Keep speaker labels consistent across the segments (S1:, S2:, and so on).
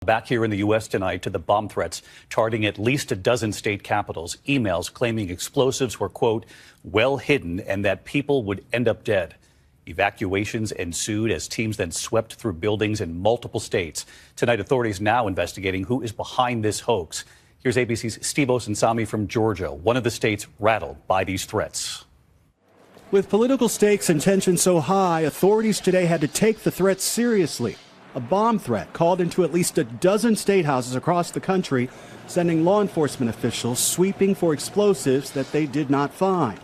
S1: Back here in the U.S. tonight to the bomb threats targeting at least a dozen state capitals. Emails claiming explosives were, quote, well hidden and that people would end up dead. Evacuations ensued as teams then swept through buildings in multiple states. Tonight, authorities now investigating who is behind this hoax. Here's ABC's Steve Osunsami from Georgia, one of the states rattled by these threats.
S2: With political stakes and tension so high, authorities today had to take the threats seriously. A bomb threat called into at least a dozen state houses across the country, sending law enforcement officials sweeping for explosives that they did not find.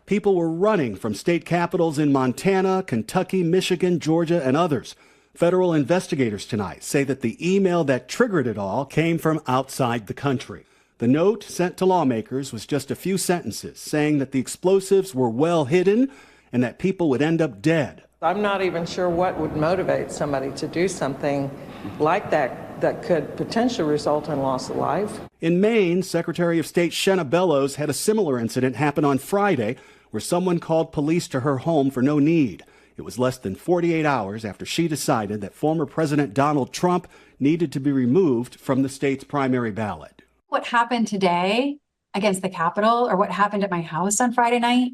S2: People were running from state capitals in Montana, Kentucky, Michigan, Georgia, and others. Federal investigators tonight say that the email that triggered it all came from outside the country. The note sent to lawmakers was just a few sentences saying that the explosives were well hidden and that people would end up dead.
S3: I'm not even sure what would motivate somebody to do something like that could potentially result in loss of life.
S2: In Maine, Secretary of State Shenna Bellows had a similar incident happen on Friday where someone called police to her home for no need. It was less than 48 hours after she decided that former President Donald Trump needed to be removed from the state's primary ballot.
S4: What happened today against the Capitol, or what happened at my house on Friday night,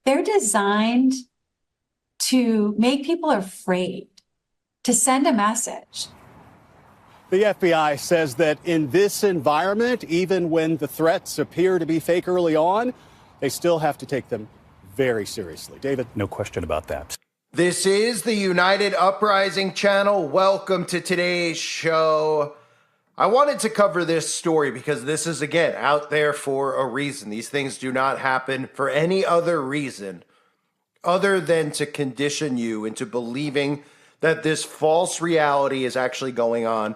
S4: they're designed to make people afraid, to send a message.
S2: The FBI says that in this environment, even when the threats appear to be fake early on, they still have to take them very seriously. David?
S1: No question about that.
S5: This is the United Uprising channel. Welcome to today's show. I wanted to cover this story because this is, again, out there for a reason. These things do not happen for any other reason other than to condition you into believing that this false reality is actually going on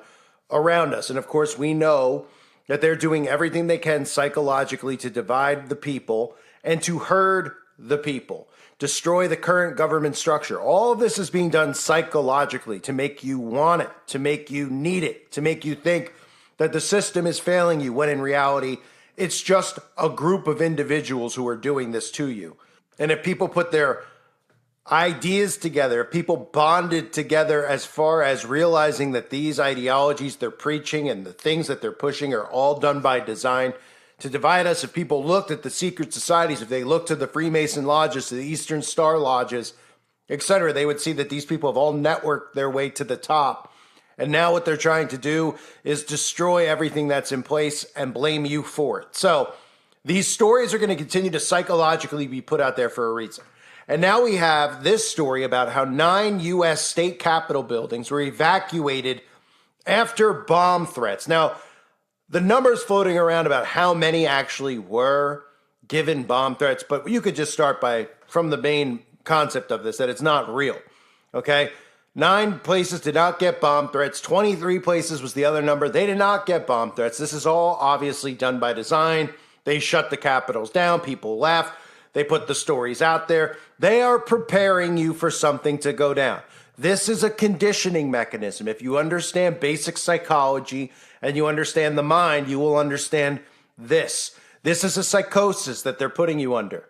S5: around us. And of course, we know that they're doing everything they can psychologically to divide the people and to herd the people, destroy the current government structure. All of this is being done psychologically to make you want it, to make you need it, to make you think that the system is failing you, when in reality, it's just a group of individuals who are doing this to you. And if people put their ideas together, if people bonded together as far as realizing that these ideologies they're preaching and the things that they're pushing are all done by design to divide us, if people looked at the secret societies, if they looked to the Freemason lodges, to the Eastern Star lodges, etc., they would see that these people have all networked their way to the top. And now what they're trying to do is destroy everything that's in place and blame you for it. So these stories are going to continue to psychologically be put out there for a reason. And now we have this story about how 9 U.S. state capitol buildings were evacuated after bomb threats. Now, the numbers floating around about how many actually were given bomb threats, but you could just start from the main concept of this, that it's not real, okay? 9 places did not get bomb threats. 23 places was the other number. They did not get bomb threats. This is all obviously done by design. They shut the capitals down. People left. They put the stories out there. They are preparing you for something to go down. This is a conditioning mechanism. If you understand basic psychology and you understand the mind, you will understand this. This is a psychosis that they're putting you under.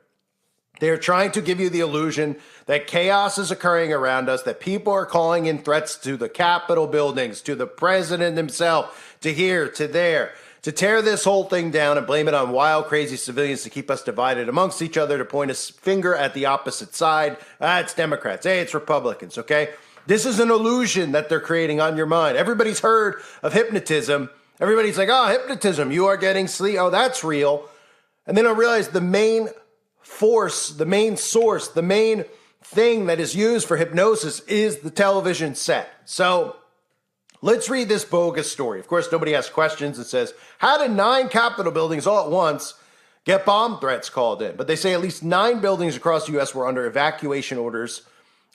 S5: They're trying to give you the illusion that chaos is occurring around us, that people are calling in threats to the Capitol buildings, to the president himself, to here, to there, to tear this whole thing down and blame it on wild, crazy civilians to keep us divided amongst each other, to point a finger at the opposite side. It's Democrats. Hey, it's Republicans, okay? This is an illusion that they're creating on your mind. Everybody's heard of hypnotism. Everybody's like, oh, hypnotism, you are getting sleep. Oh, that's real. And then I realize the main force, the main source, the main thing that is used for hypnosis is the television set. So let's read this bogus story. Of course, nobody asks questions. It says, how did 9 Capitol buildings all at once get bomb threats called in? But they say at least 9 buildings across the U.S. were under evacuation orders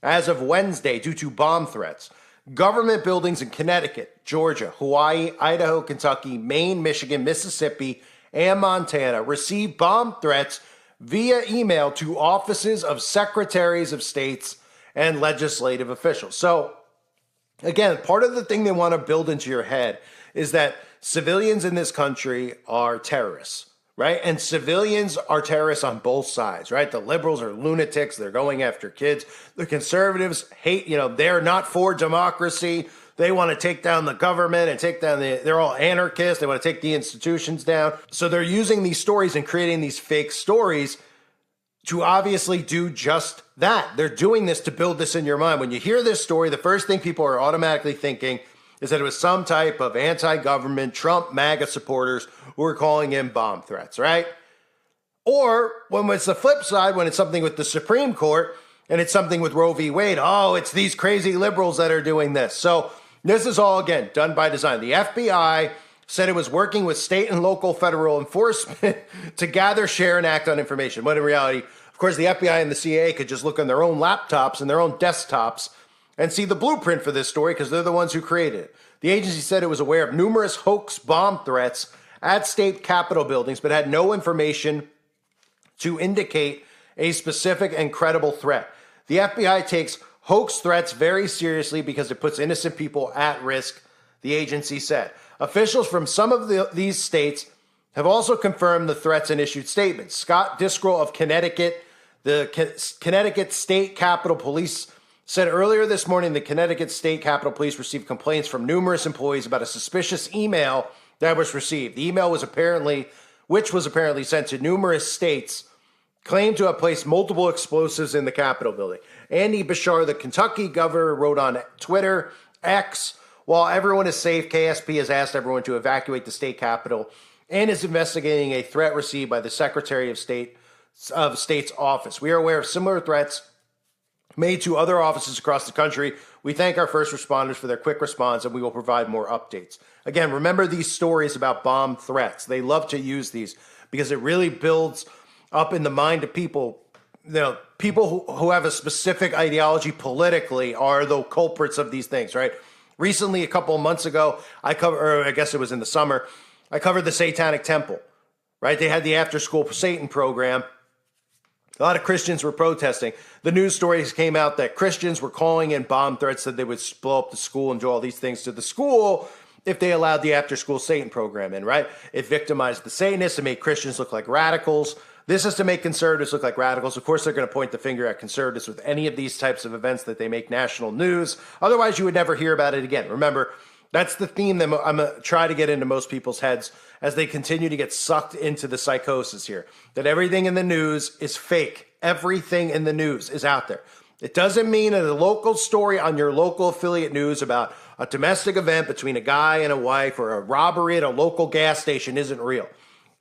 S5: as of Wednesday due to bomb threats. Government buildings in Connecticut, Georgia, Hawaii, Idaho, Kentucky, Maine, Michigan, Mississippi, and Montana received bomb threats via email to offices of secretaries of states and legislative officials. So, again, part of the thing they want to build into your head is that civilians in this country are terrorists, right? And civilians are terrorists on both sides, right? The liberals are lunatics. They're going after kids. The conservatives hate, they're not for democracy. They want to take down the government and they're all anarchists. They want to take the institutions down. So they're using these stories and creating these fake stories to obviously do just that. They're doing this to build this in your mind. When you hear this story, the first thing people are automatically thinking is that it was some type of anti-government Trump MAGA supporters who were calling in bomb threats, right? Or when it's the flip side, when it's something with the Supreme Court and it's something with Roe v. Wade, oh, it's these crazy liberals that are doing this. So this is all, again, done by design. The FBI said it was working with state and local federal enforcement to gather, share, and act on information. When in reality, of course, the FBI and the CIA could just look on their own laptops and their own desktops and see the blueprint for this story because they're the ones who created it. The agency said it was aware of numerous hoax bomb threats at state capitol buildings, but had no information to indicate a specific and credible threat. The FBI takes hoax threats very seriously because it puts innocent people at risk, the agency said. Officials from some of these states have also confirmed the threats and issued statements. Scott Diskrell of Connecticut, the Connecticut State Capitol Police, said earlier this morning the Connecticut State Capitol Police received complaints from numerous employees about a suspicious email that was received. The email which was apparently sent to numerous states, claimed to have placed multiple explosives in the Capitol building. Andy Bashar, the Kentucky governor, wrote on Twitter, X, while everyone is safe, KSP has asked everyone to evacuate the state capitol and is investigating a threat received by the Secretary of State's office. We are aware of similar threats made to other offices across the country. We thank our first responders for their quick response, and we will provide more updates. Again, remember these stories about bomb threats. They love to use these because it really builds up in the mind of people. You know, people who have a specific ideology politically are the culprits of these things, right? Recently, a couple of months ago, I guess it was in the summer, I covered the Satanic Temple, right? They had the after-school Satan program. A lot of Christians were protesting. The news stories came out that Christians were calling in bomb threats that they would blow up the school and do all these things to the school if they allowed the after-school Satan program in, right? It victimized the Satanists. It made Christians look like radicals. This is to make conservatives look like radicals. Of course, they're going to point the finger at conservatives with any of these types of events that they make national news. Otherwise, you would never hear about it again. Remember, that's the theme that I'm going to try to get into most people's heads as they continue to get sucked into the psychosis here, that everything in the news is fake. Everything in the news is out there. It doesn't mean that a local story on your local affiliate news about a domestic event between a guy and a wife or a robbery at a local gas station isn't real.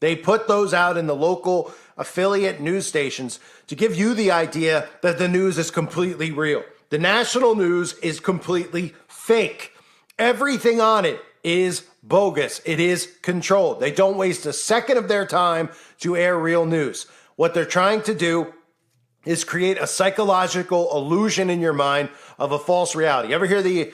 S5: They put those out in the local affiliate news stations to give you the idea that the news is completely real. The national news is completely fake. Everything on it is bogus. It is controlled. They don't waste a second of their time to air real news. What they're trying to do is create a psychological illusion in your mind of a false reality. You ever hear the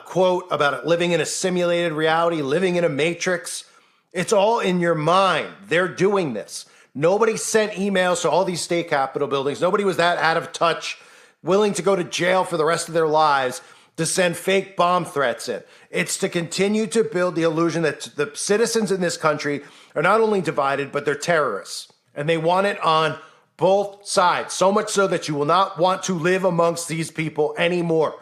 S5: quote about living in a simulated reality, living in a matrix? It's all in your mind. They're doing this. Nobody sent emails to all these state capitol buildings. Nobody was that out of touch, willing to go to jail for the rest of their lives to send fake bomb threats in. It's to continue to build the illusion that the citizens in this country are not only divided, but they're terrorists. And they want it on both sides, so much so that you will not want to live amongst these people anymore,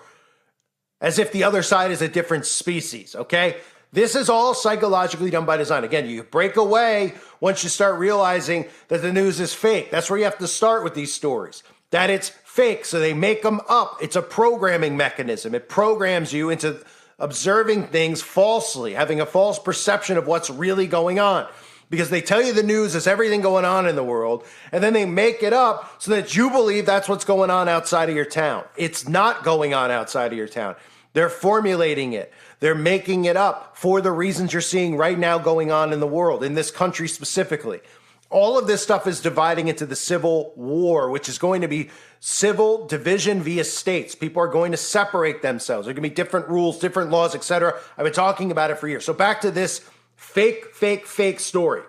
S5: as if the other side is a different species, okay? This is all psychologically done by design. Again, you break away once you start realizing that the news is fake. That's where you have to start with these stories, that it's fake, so they make them up. It's a programming mechanism. It programs you into observing things falsely, having a false perception of what's really going on. Because they tell you the news is everything going on in the world, and then they make it up so that you believe that's what's going on outside of your town. It's not going on outside of your town. They're formulating it. They're making it up for the reasons you're seeing right now going on in the world, in this country specifically. All of this stuff is dividing into the civil war, which is going to be civil division via states. People are going to separate themselves. There are going to be different rules, different laws, etc. I've been talking about it for years. So back to this fake story.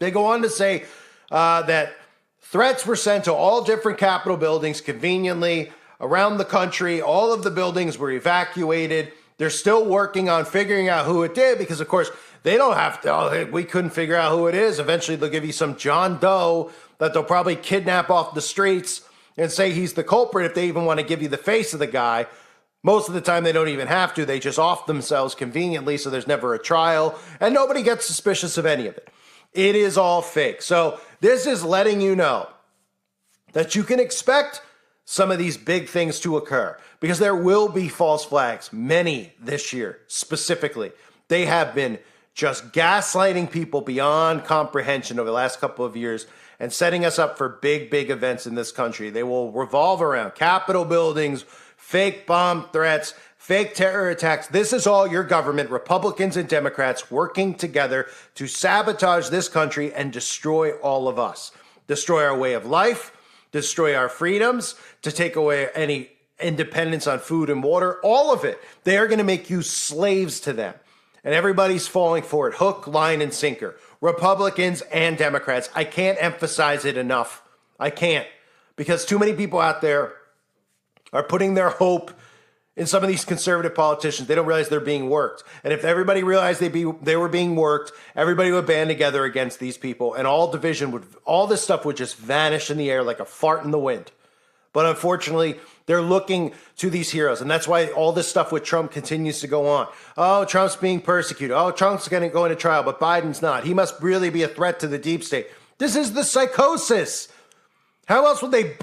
S5: They go on to say that threats were sent to all different Capitol buildings conveniently around the country. All of the buildings were evacuated. They're still working on figuring out who it did because, of course, they don't have to. Oh, we couldn't figure out who it is. Eventually, they'll give you some John Doe that they'll probably kidnap off the streets and say he's the culprit if they even want to give you the face of the guy. Most of the time, they don't even have to. They just off themselves conveniently, so there's never a trial, and nobody gets suspicious of any of it. It is all fake. So this is letting you know that you can expect some of these big things to occur because there will be false flags, many this year specifically. They have been just gaslighting people beyond comprehension over the last couple of years and setting us up for big, big events in this country. They will revolve around Capitol buildings, fake bomb threats, fake terror attacks. This is all your government, Republicans and Democrats, working together to sabotage this country and destroy all of us. Destroy our way of life, destroy our freedoms, to take away any independence on food and water, all of it. They are going to make you slaves to them. And everybody's falling for it, hook, line, and sinker. Republicans and Democrats. I can't emphasize it enough. I can't. Because too many people out there are putting their hope in some of these conservative politicians. They don't realize they're being worked. And if everybody realized they were being worked, everybody would band together against these people. And all this stuff would just vanish in the air like a fart in the wind. But unfortunately, they're looking to these heroes. And that's why all this stuff with Trump continues to go on. Oh, Trump's being persecuted. Oh, Trump's going to go into trial, but Biden's not. He must really be a threat to the deep state. This is the psychosis. How else would they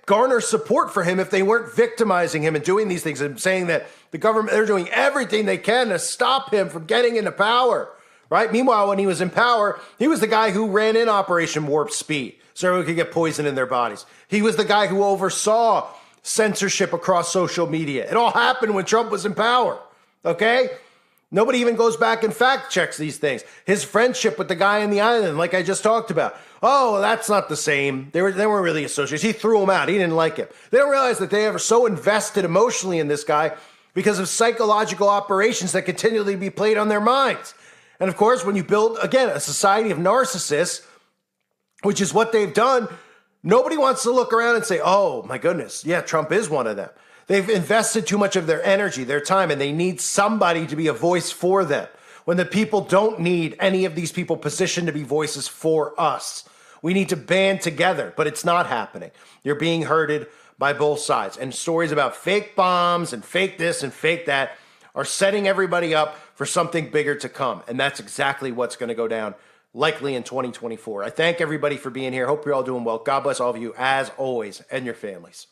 S5: garner support for him if they weren't victimizing him and doing these things and saying that the government, they're doing everything they can to stop him from getting into power, right? Meanwhile, when he was in power, he was the guy who ran in Operation Warp Speed so everyone could get poison in their bodies. He was the guy who oversaw censorship across social media. It all happened when Trump was in power, okay? Nobody even goes back and fact checks these things. His friendship with the guy on the island, like I just talked about. Oh, that's not the same. They weren't really associates. He threw him out. He didn't like him. They don't realize that they are so invested emotionally in this guy because of psychological operations that continually be played on their minds. And of course, when you build, again, a society of narcissists, which is what they've done, nobody wants to look around and say, oh, my goodness, yeah, Trump is one of them. They've invested too much of their energy, their time, and they need somebody to be a voice for them when the people don't need any of these people positioned to be voices for us. We need to band together, but it's not happening. You're being herded by both sides. And stories about fake bombs and fake this and fake that are setting everybody up for something bigger to come. And that's exactly what's going to go down likely in 2024. I thank everybody for being here. Hope you're all doing well. God bless all of you as always and your families.